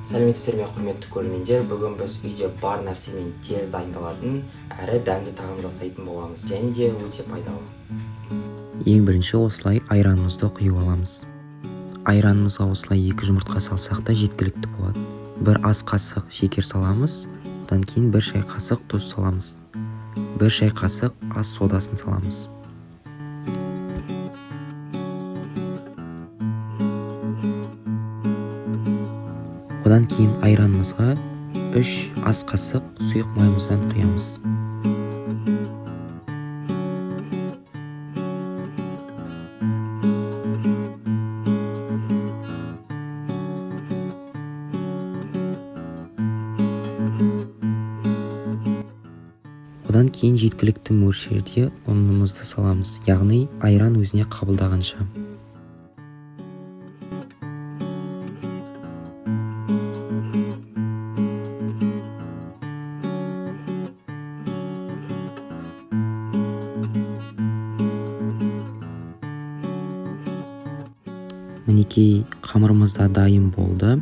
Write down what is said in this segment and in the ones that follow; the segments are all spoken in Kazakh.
Сәлеметсіздер ме құрметті көрермендер, бүгін біз үйде бар нәрсемен тез дайындалатын әрі дәмді тағам жасайтын боламыз, және де өте пайдалы. Ең бірінші осылай айранымызды құйып аламыз. Айранымызға осылай 2 жұмыртқа салсақ та жеткілікті болады. 1 ас қасық шекер саламыз, одан кейін 1 шай қасық тұз саламыз. 1 шай қасық ас содасын саламыз. Одан кейін айранымызға 3 ас қасық сұйық майымыздан құямыз. Одан кейін жеткілікті мөлшерде ұнымызды саламыз, яғни айран өзіне қабылдағанша. Мінекей, қамырымыз да дайын болды.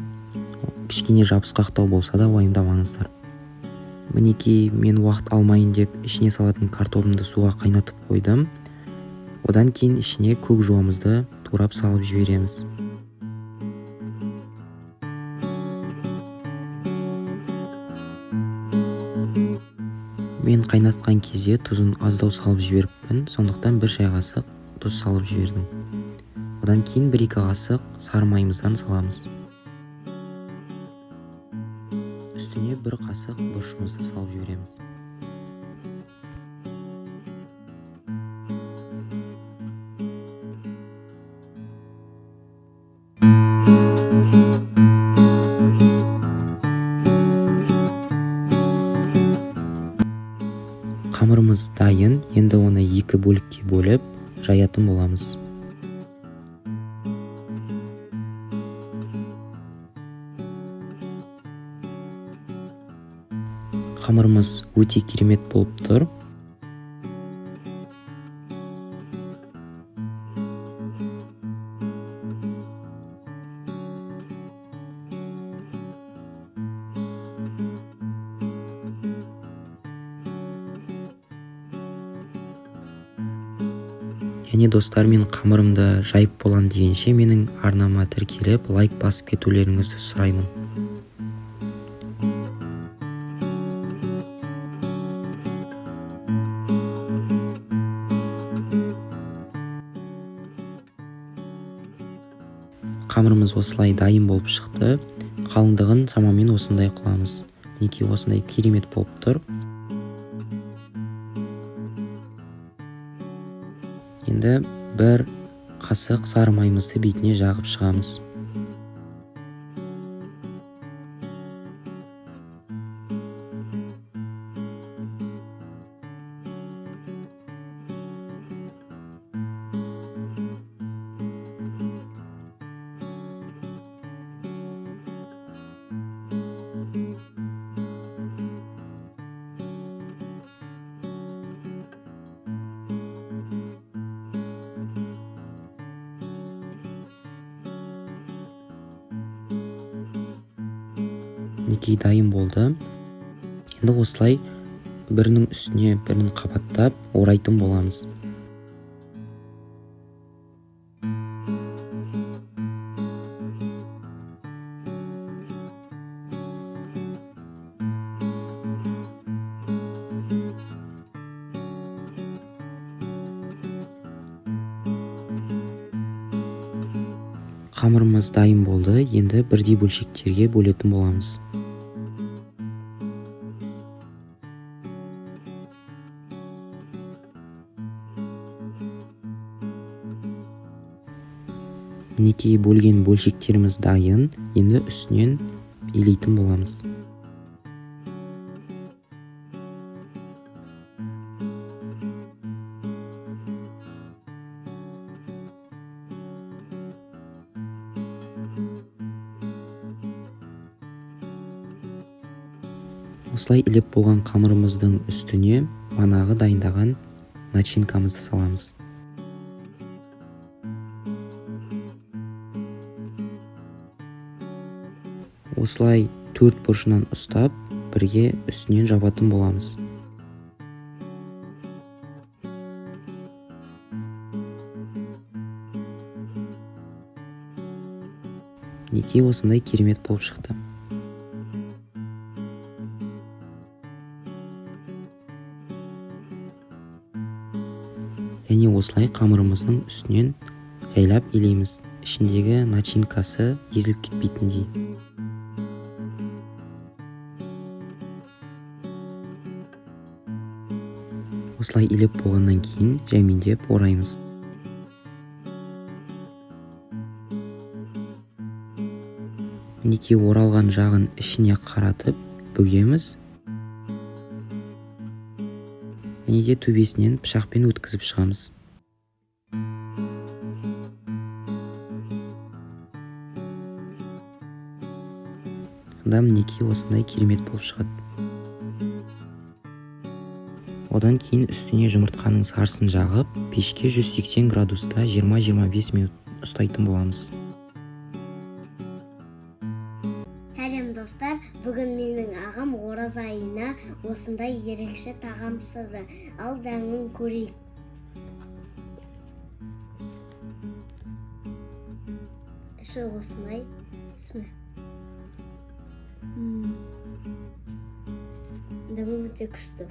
Кішкене жабысқақтау болса да уайымдамаңыздар. Мінекей, мен уақыт алмайын деп ішіне салатын картопымды суға қайнатып қойдым. Одан кейін ішіне көк жуамызды турап салып жібереміз. Мен қайнатқан кезде тұзын аздау салып жіберіппін, сондықтан 1 шай қасық тұз салып жібердім. Одан кейін 1-2 қасық сары майымыздан саламыз. Үстіне 1 қасық бұрышымызды салып жібереміз. Қамырымыз дайын, енді оны 2 бөлікке бөліп жаятын боламыз. Қамырымыз өте керемет болып тұр. Және достар, мен қамырымды жайып болам дегенше менің арнама тіркеліп лайк басып кетулеріңізді сұраймын. Қамырымыз осылай дайын болып шықты. Қалыңдығын шамамен осындай қыламыз. Мінекей, осындай керемет болып тұр. Енді 1 қасық сары майымызды бетіне жағып шығамыз. Мінекей, дайын болды. Енді осылай бірінің үстіне бірін қабаттап орайтын боламыз. Қамырымыз дайын болды, енді бірдей бөлшектерге бөлетін боламыз. Мінекей, бөлген бөлшектеріміз дайын, енді үстінен илейтін боламыз. Осылай илеп болған қамырымыздың үстіне манағы дайындаған начинкамызды саламыз. Осылай төрт бұрышынан ұстап, бірге үстінен жабатын боламыз. Мінекей осындай керемет болып шықты. Және осылай қамырымыздың үстінен жайлап илейміз. Ішіндегі начинкасы езіліп кетпейтіндей. Осылай илеп болғаннан кейін жәймендеп ораймыз. Мінекей оралған жағын ішіне қаратып бөгеміз. Және де төбесінен пышақпен өткізіп шығамыз. Сонда мінекей осындай керемет болып шығады. Одан кейін үстіне жұмыртқаның сарысын жағып, пешке 180 градуста 20-25 минут ұстайтын боламыз. Сәлем достар, бүгін менің ағам ораза айына осындай ерекше тағам пісірді. Ал дәмін көрейік. Іші осындай. Дәмі өте күшті.